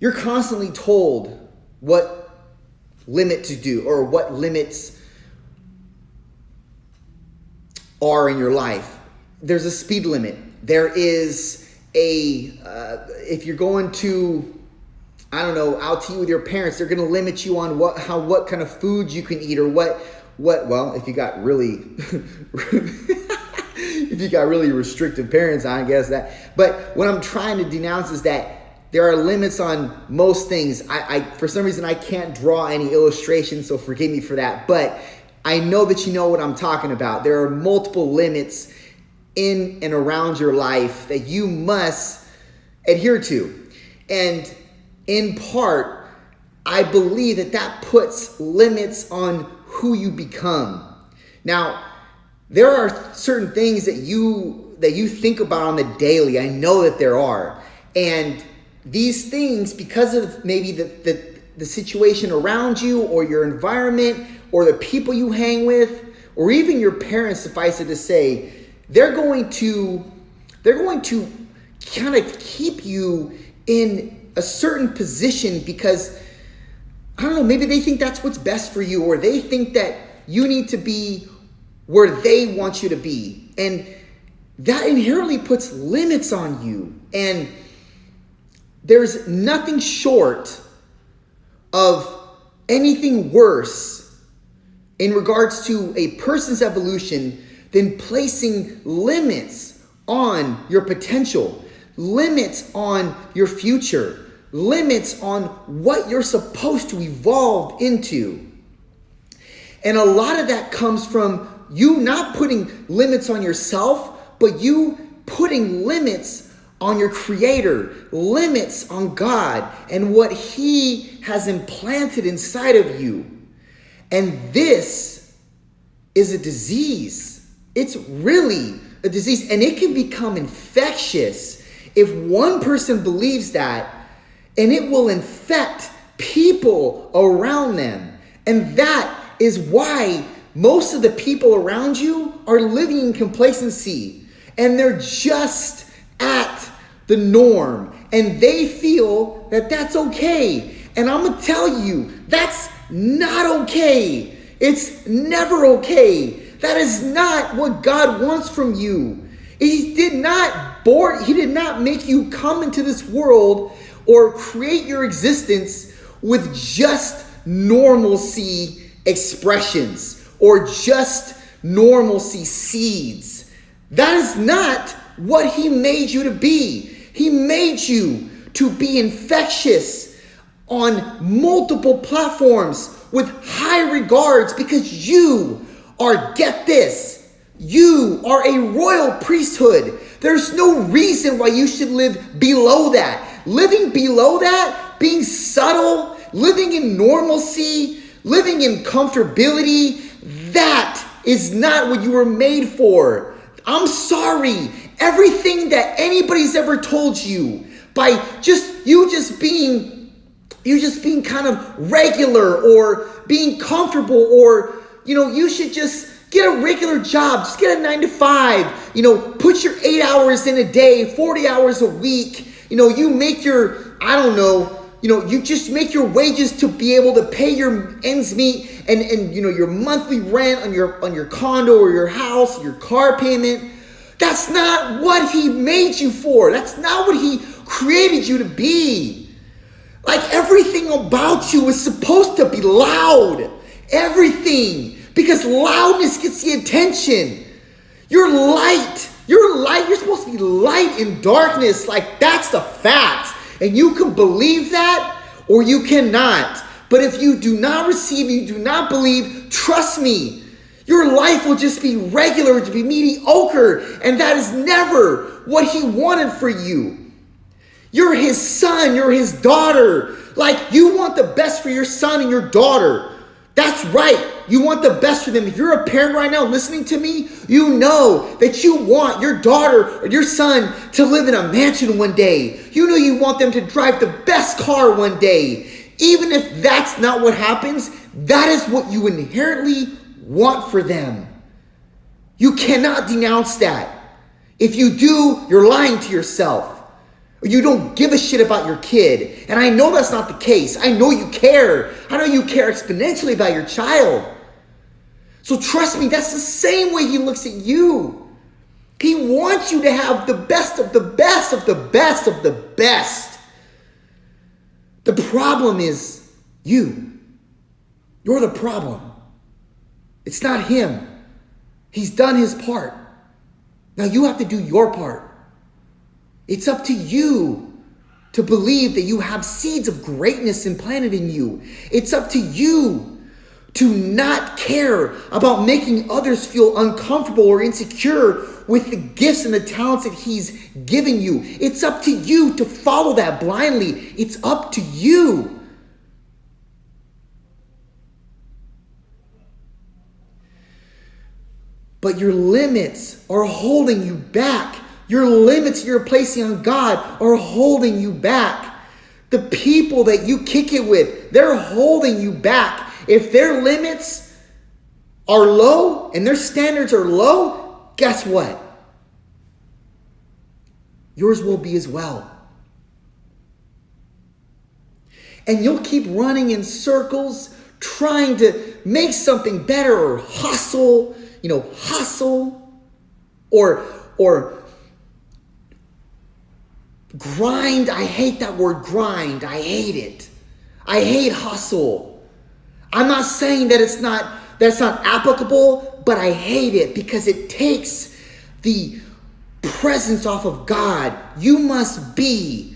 You're constantly told what limit to do or what limits are in your life. There's a speed limit. There is if you're going to, I don't know, out to eat with your parents, they're going to limit you on what kind of food you can eat or what, well, if you got really, if you got really restrictive parents, I guess that. But what I'm trying to denounce is that there are limits on most things. I for some reason, I can't draw any illustrations, so forgive me for that. But I know that you know what I'm talking about. There are multiple limits in and around your life that you must adhere to. And in part, I believe that puts limits on who you become. Now, there are certain things that you think about on the daily. I know that there are. And these things, because of maybe the situation around you or your environment or the people you hang with, or even your parents, suffice it to say, they're going to kind of keep you in a certain position because, I don't know, maybe they think that's what's best for you, or they think that you need to be where they want you to be. And that inherently puts limits on you. And there's nothing short of anything worse in regards to a person's evolution than placing limits on your potential, limits on your future, limits on what you're supposed to evolve into. And a lot of that comes from you not putting limits on yourself, but you putting limits on your Creator, limits on God and what He has implanted inside of you. And this is a disease. It's really a disease, and it can become infectious if one person believes that, and it will infect people around them. And that is why most of the people around you are living in complacency, and they're just at the norm, and they feel that that's okay. And I'm gonna tell you, that's not okay. It's never okay. That is not what God wants from you. He did not make you come into this world or create your existence with just normalcy expressions or just normalcy seeds. That is not what He made you to be. He made you to be infectious on multiple platforms with high regards because you are, get this, you are a royal priesthood. There's no reason why you should live below that. Living below that, being subtle, living in normalcy, living in comfortability, that is not what you were made for. I'm sorry. Everything that anybody's ever told you by just being kind of regular or being comfortable, or you should just get a regular job, just get a 9 to 5, put your 8 hours in a day, 40 hours a week, you make your, I don't know, you just make your wages to be able to pay your ends meet and your monthly rent on your condo or your house, your car payment. That's not what He made you for. That's not what He created you to be. Like, everything about you is supposed to be loud. Everything. Because loudness gets the attention. You're light. You're supposed to be light in darkness. Like, that's the fact. And you can believe that or you cannot. But if you do not receive, you do not believe, trust me, your life will just be regular, to be mediocre. And that is never what He wanted for you. You're His son, you're His daughter. Like, you want the best for your son and your daughter. That's right. You want the best for them. If you're a parent right now listening to me, you know that you want your daughter or your son to live in a mansion one day. You know you want them to drive the best car one day. Even if that's not what happens, that is what you inherently want for them. You cannot denounce that. If you do, you're lying to yourself. Or you don't give a shit about your kid. And I know that's not the case. I know you care. I know you care exponentially about your child. So trust me, that's the same way he looks at you. He wants you to have the best of the best of the best of the best. The problem is you. You're the problem. It's not him. He's done his part. Now you have to do your part. It's up to you to believe that you have seeds of greatness implanted in you. It's up to you to not care about making others feel uncomfortable or insecure with the gifts and the talents that he's given you. It's up to you to follow that blindly. It's up to you. But your limits are holding you back. Your limits you're placing on God are holding you back. The people that you kick it with, they're holding you back. If their limits are low and their standards are low, guess what? Yours will be as well. And you'll keep running in circles, trying to make something better or hustle or grind. I hate that word grind. I hate it. I hate hustle. I'm not saying that that's not applicable, but I hate it because it takes the presence off of God. You must be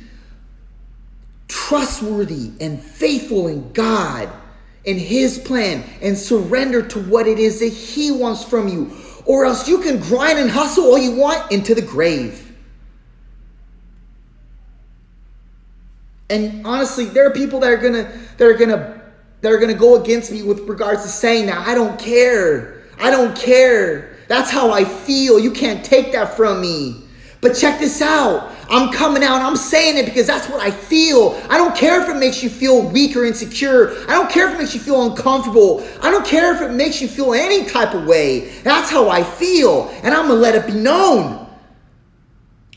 trustworthy and faithful in God and his plan and surrender to what it is that he wants from you, or else you can grind and hustle all you want into the grave. And honestly, there are people that are gonna go against me with regards to saying that. I don't care. That's how I feel. You can't take that from me. But check this out. I'm coming out and I'm saying it because that's what I feel. I don't care if it makes you feel weak or insecure. I don't care if it makes you feel uncomfortable. I don't care if it makes you feel any type of way. That's how I feel. And I'm going to let it be known.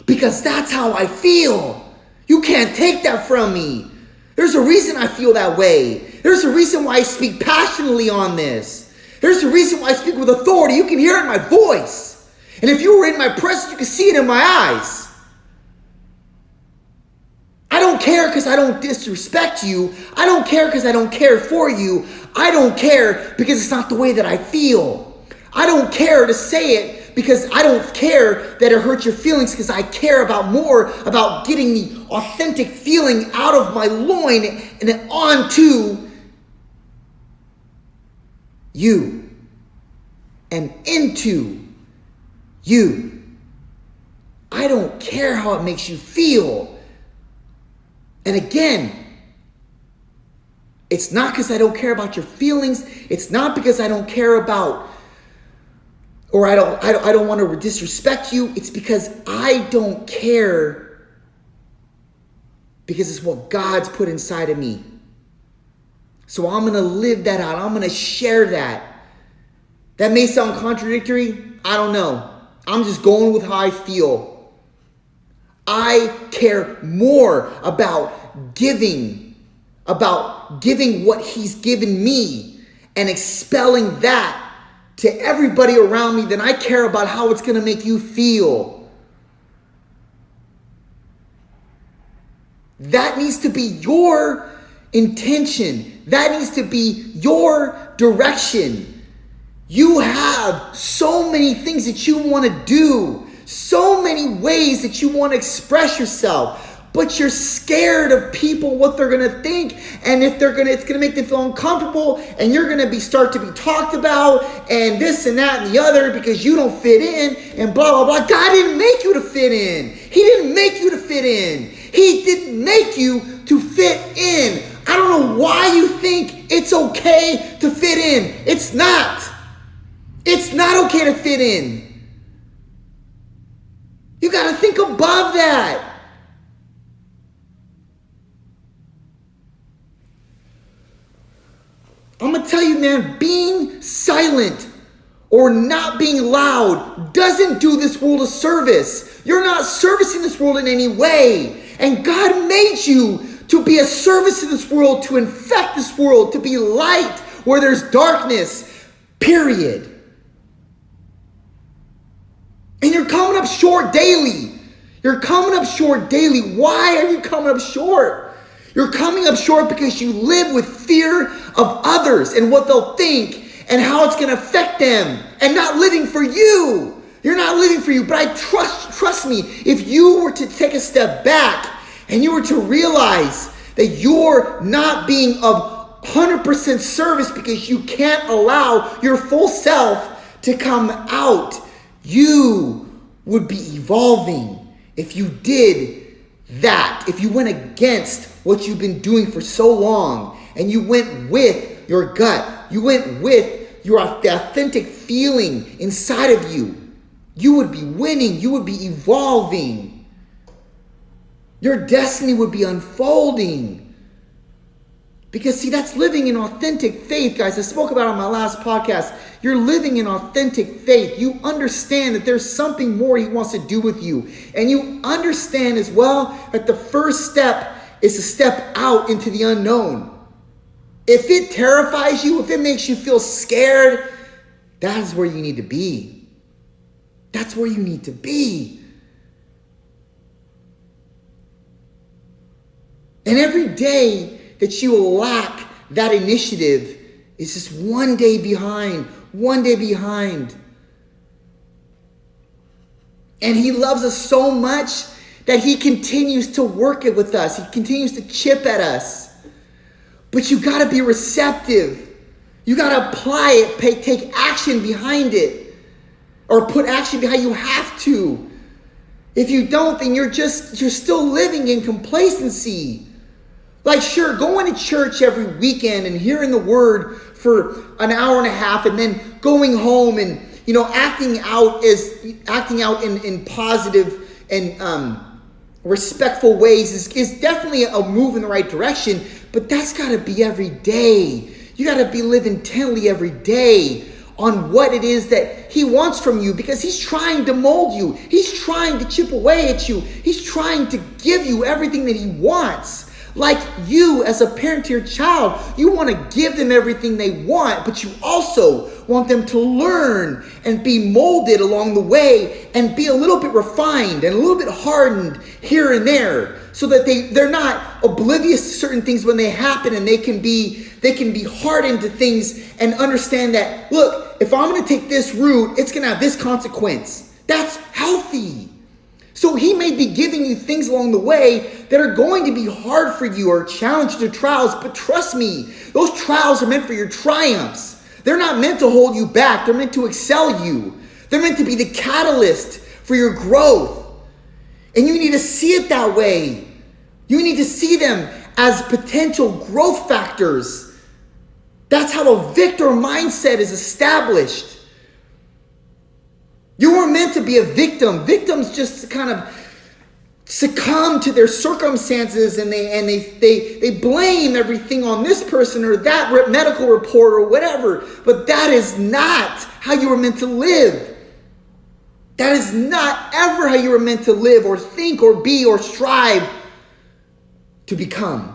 Because that's how I feel. You can't take that from me. There's a reason I feel that way. There's a reason why I speak passionately on this. There's a reason why I speak with authority. You can hear it in my voice. And if you were in my presence, you could see it in my eyes. I don't care because I don't disrespect you. I don't care because I don't care for you. I don't care because it's not the way that I feel. I don't care to say it because I don't care that it hurts your feelings, because I care more about getting the authentic feeling out of my loin and then onto you and into you. I don't care how it makes you feel. And again, it's not because I don't care about your feelings. It's not because I don't care about, or I don't want to disrespect you. It's because I don't care, because it's what God's put inside of me. So I'm going to live that out. I'm going to share that. That may sound contradictory. I don't know. I'm just going with how I feel. I care more about giving what he's given me and expelling that to everybody around me than I care about how it's going to make you feel. That needs to be your intention. That needs to be your direction. You have so many things that you want to do, so many ways that you want to express yourself, but you're scared of people, what they're going to think, and if it's going to make them feel uncomfortable, and you're going to start to be talked about, and this and that and the other, because you don't fit in, and blah, blah, blah. God didn't make you to fit in. He didn't make you to fit in. He didn't make you to fit in. I don't know why you think it's okay to fit in. It's not. It's not okay to fit in. You got to think above that. I'm going to tell you, man, being silent or not being loud doesn't do this world a service. You're not servicing this world in any way. And God made you to be a service to this world, to infect this world, to be light where there's darkness, period. And you're coming up short daily. You're coming up short daily. Why are you coming up short? You're coming up short because you live with fear of others and what they'll think and how it's going to affect them, and not living for you. You're not living for you. But I trust me, if you were to take a step back and you were to realize that you're not being of 100% service because you can't allow your full self to come out, you would be evolving if you did that. If you went against what you've been doing for so long and you went with your gut, you went with the authentic feeling inside of you, you would be winning. You would be evolving. Your destiny would be unfolding. Because see, that's living in authentic faith, guys. I spoke about it on my last podcast. You're living in authentic faith. You understand that there's something more he wants to do with you. And you understand as well that the first step is to step out into the unknown. If it terrifies you, if it makes you feel scared, that is where you need to be. That's where you need to be. And every day that you lack that initiative is just one day behind, one day behind. And he loves us so much that he continues to work it with us. He continues to chip at us. But you got to be receptive. You got to apply it, take action behind it. Or put action behind. You have to. If you don't, then you're still living in complacency. Like, sure, going to church every weekend and hearing the word for an hour and a half, and then going home and acting out in positive and respectful ways is definitely a move in the right direction. But that's got to be every day. You got to be living intently every day on what it is that he wants from you, because he's trying to mold you. He's trying to chip away at you. He's trying to give you everything that he wants. Like you, as a parent to your child, you want to give them everything they want, but you also want them to learn and be molded along the way and be a little bit refined and a little bit hardened here and there, so that they're not oblivious to certain things when they happen, and they can be hardened to things and understand that, look, if I'm going to take this route, it's going to have this consequence. That's healthy. So he may be giving you things along the way that are going to be hard for you or challenges or trials, but trust me, those trials are meant for your triumphs. They're not meant to hold you back. They're meant to excel you. They're meant to be the catalyst for your growth. And you need to see it that way. You need to see them as potential growth factors. That's how a victor mindset is established. You weren't meant to be a victim. Victims just kind of succumb to their circumstances, and they blame everything on this person or that medical report or whatever. But that is not how you were meant to live. That is not ever how you were meant to live or think or be or strive to become.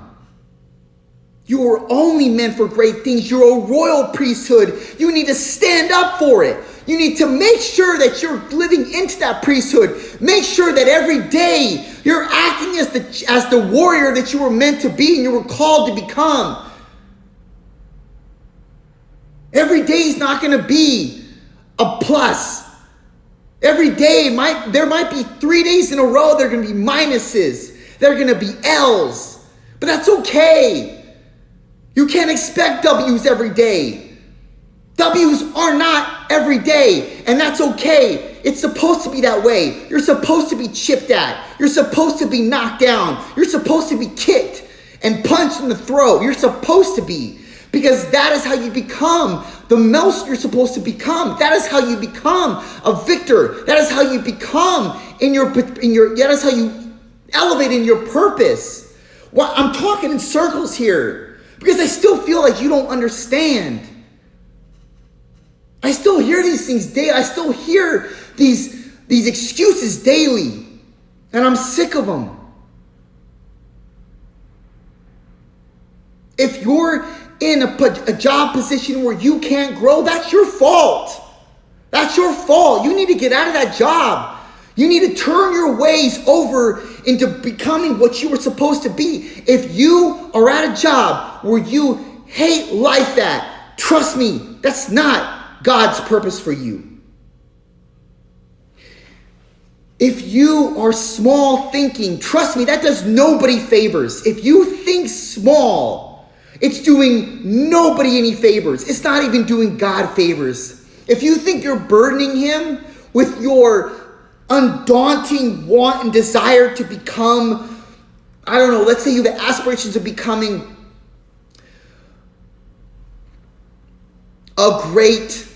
You are only meant for great things. You're a royal priesthood. You need to stand up for it. You need to make sure that you're living into that priesthood. Make sure that every day you're acting as the warrior that you were meant to be and you were called to become. Every day is not going to be a plus. Every day there might be 3 days in a row there are going to be minuses. There are going to be L's. But that's okay. You can't expect W's every day. W's are not every day, and that's okay. It's supposed to be that way. You're supposed to be chipped at. You're supposed to be knocked down. You're supposed to be kicked and punched in the throat. You're supposed to be, because that is how you become the most you're supposed to become. That is how you become a victor. That is how you become that is how you elevate in your purpose. Well, I'm talking in circles here because I still feel like you don't understand. I still hear these things daily. I still hear these excuses daily. And I'm sick of them. If you're in a job position where you can't grow, that's your fault. That's your fault. You need to get out of that job. You need to turn your ways over into becoming what you were supposed to be. If you are at a job where you hate life at, trust me, that's not God's purpose for you. If you are small thinking, trust me, that does nobody favors. If you think small, it's doing nobody any favors. It's not even doing God favors. If you think you're burdening him with your undaunting want and desire to become, I don't know, let's say you have aspirations of becoming a great,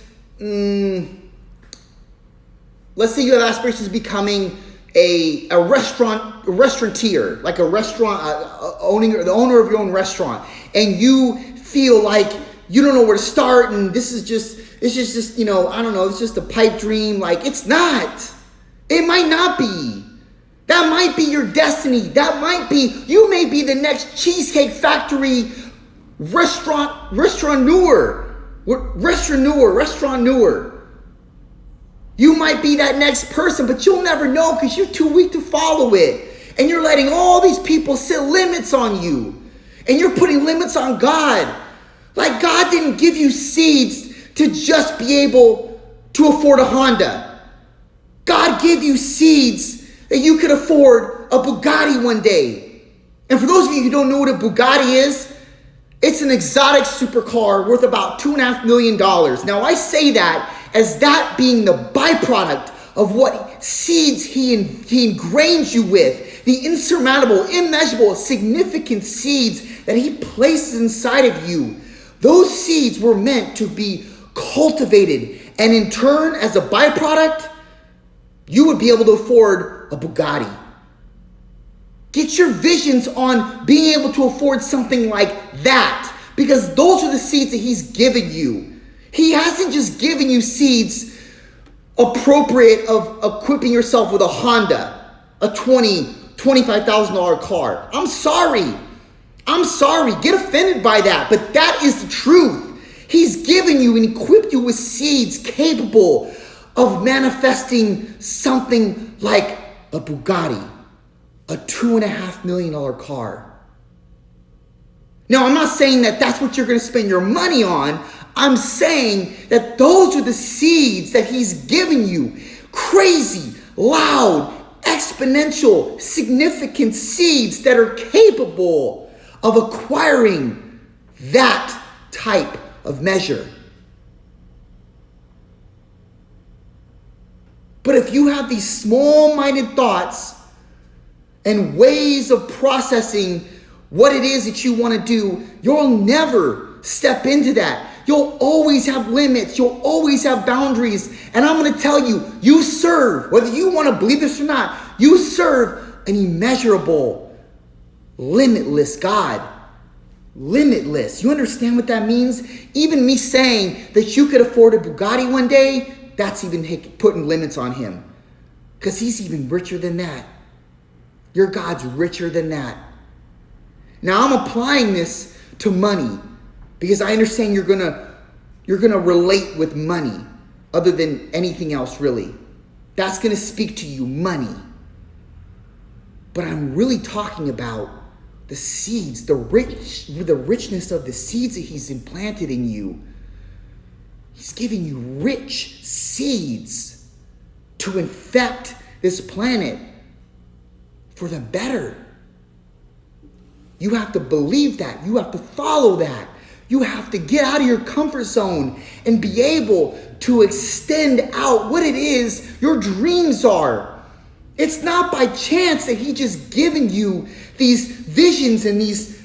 let's say you have aspirations of becoming a restaurateur, like a restaurant, the owner of your own restaurant, and you feel like you don't know where to start, and it's just, I don't know, it's just a pipe dream. Like, it's not. It might not be. That might be your destiny. That might be, you may be the next Cheesecake Factory restaurateur. You might be that next person, but you'll never know because you're too weak to follow it. And you're letting all these people set limits on you. And you're putting limits on God. Like, God didn't give you seeds to just be able to afford a Honda. God gave you seeds that you could afford a Bugatti one day. And for those of you who don't know what a Bugatti is, it's an exotic supercar worth about $2.5 million. Now, I say that as that being the byproduct of what seeds he ingrains you with, the insurmountable, immeasurable, significant seeds that he places inside of you. Those seeds were meant to be cultivated, and in turn, as a byproduct, you would be able to afford a Bugatti. Get your visions on being able to afford something like that, because those are the seeds that he's given you. He hasn't just given you seeds appropriate of equipping yourself with a Honda, a $25,000 car. I'm sorry. Get offended by that, but that is the truth. He's given you and equipped you with seeds capable of manifesting something like a Bugatti, a $2.5 million car. Now, I'm not saying that that's what you're going to spend your money on. I'm saying that those are the seeds that he's given you. Crazy, loud, exponential, significant seeds that are capable of acquiring that type of measure. But if you have these small-minded thoughts and ways of processing what it is that you want to do, you'll never step into that. You'll always have limits. You'll always have boundaries. And I'm going to tell you, you serve, whether you want to believe this or not, you serve an immeasurable, limitless God. Limitless. You understand what that means? Even me saying that you could afford a Bugatti one day, that's even putting limits on him. Because he's even richer than that. Your God's richer than that. Now I'm applying this to money because I understand you're gonna relate with money other than anything else really. That's gonna speak to you, money. But I'm really talking about the seeds, the richness of the seeds that he's implanted in you. He's giving you rich seeds to infect this planet for the better. You have to believe that. You have to follow that. You have to get out of your comfort zone and be able to extend out what it is your dreams are. It's not by chance that he just given you these visions and these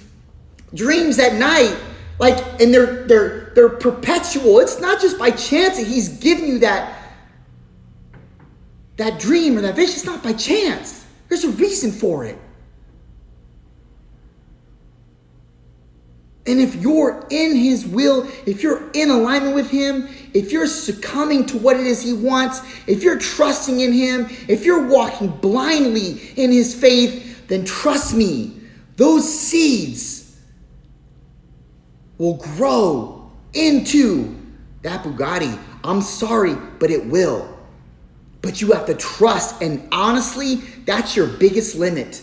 dreams at night, and they're perpetual. It's not just by chance that he's giving you that dream or that vision. It's not by chance. There's a reason for it. And if you're in his will, if you're in alignment with him, if you're succumbing to what it is he wants, if you're trusting in him, if you're walking blindly in his faith, then trust me, those seeds will grow into that Bugatti. I'm sorry, but it will. But you have to trust. And honestly, that's your biggest limit,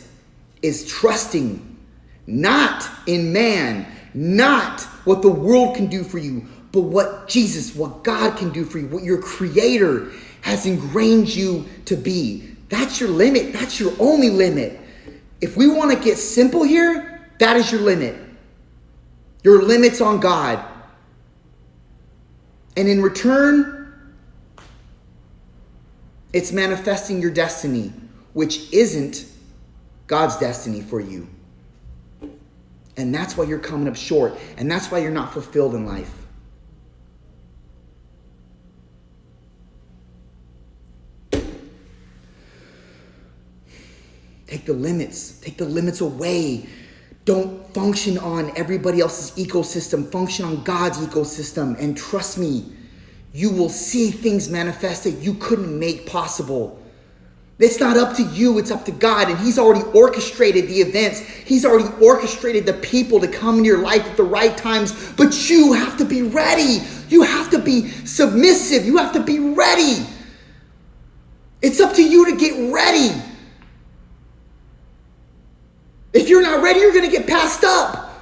is trusting not in man, not what the world can do for you, but what Jesus, what God can do for you, what your Creator has ingrained you to be. That's your limit. That's your only limit. If we want to get simple here, that is your limit. Your limit's on God. And in return, it's manifesting your destiny, which isn't God's destiny for you. And that's why you're coming up short. And that's why you're not fulfilled in life. Take the limits away. Don't function on everybody else's ecosystem. Function on God's ecosystem. And trust me, you will see things manifest that you couldn't make possible. It's not up to you, it's up to God. And He's already orchestrated the events. He's already orchestrated the people to come into your life at the right times. But you have to be ready. You have to be submissive. You have to be ready. It's up to you to get ready. If you're not ready, you're going to get passed up.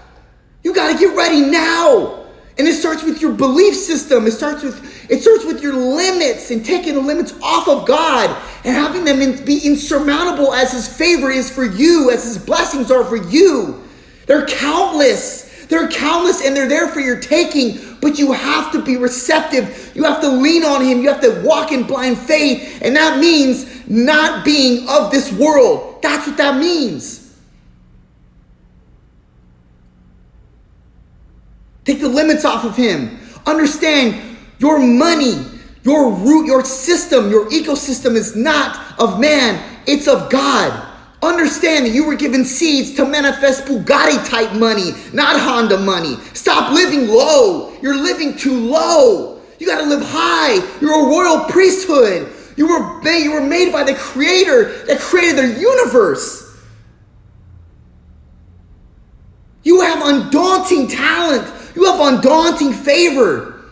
You got to get ready now. And it starts with your belief system. It starts with your limits and taking the limits off of God and having them be insurmountable as His favor is for you, as His blessings are for you. They're countless. They're countless and they're there for your taking, but you have to be receptive. You have to lean on Him. You have to walk in blind faith. And that means not being of this world. That's what that means. Take the limits off of Him. Understand your money, your root, your system, your ecosystem is not of man. It's of God. Understand that you were given seeds to manifest Bugatti type money, not Honda money. Stop living low. You're living too low. You got to live high. You're a royal priesthood. You were made by the Creator that created the universe. You have undaunting talent. You have undaunting favor.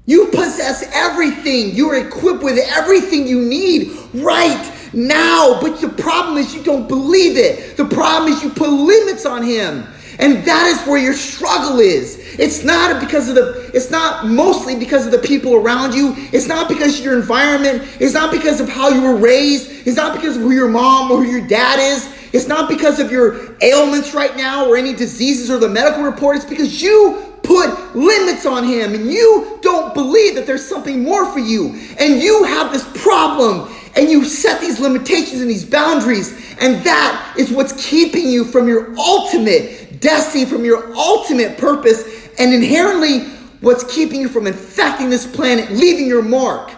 You possess everything. You are equipped with everything you need right now. But the problem is you don't believe it. The problem is you put limits on Him. And that is where your struggle is. It's not mostly because of the people around you. It's not because of your environment. It's not because of how you were raised. It's not because of who your mom or who your dad is. It's not because of your ailments right now or any diseases or the medical report. It's because you put limits on Him and you don't believe that there's something more for you. And you have this problem and you set these limitations and these boundaries. And that is what's keeping you from your ultimate destiny, from your ultimate purpose. And inherently what's keeping you from infecting this planet, leaving your mark.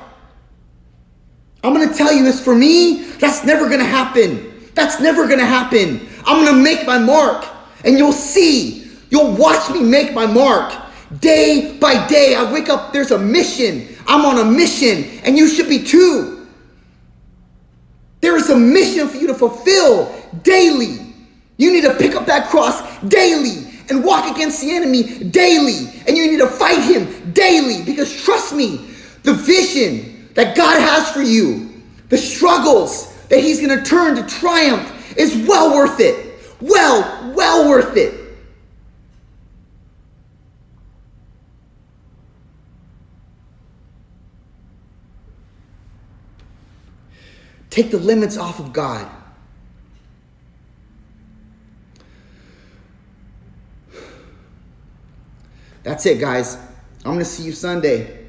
I'm going to tell you this, for me, that's never going to happen. That's never going to happen. I'm going to make my mark. And you'll see. You'll watch me make my mark. Day by day, I wake up, there's a mission. I'm on a mission. And you should be too. There is a mission for you to fulfill daily. You need to pick up that cross daily and walk against the enemy daily. And you need to fight him daily. Because trust me, the vision that God has for you, the struggles that He's going to turn to triumph is well worth it. Well worth it. Take the limits off of God. That's it, guys. I'm going to see you Sunday.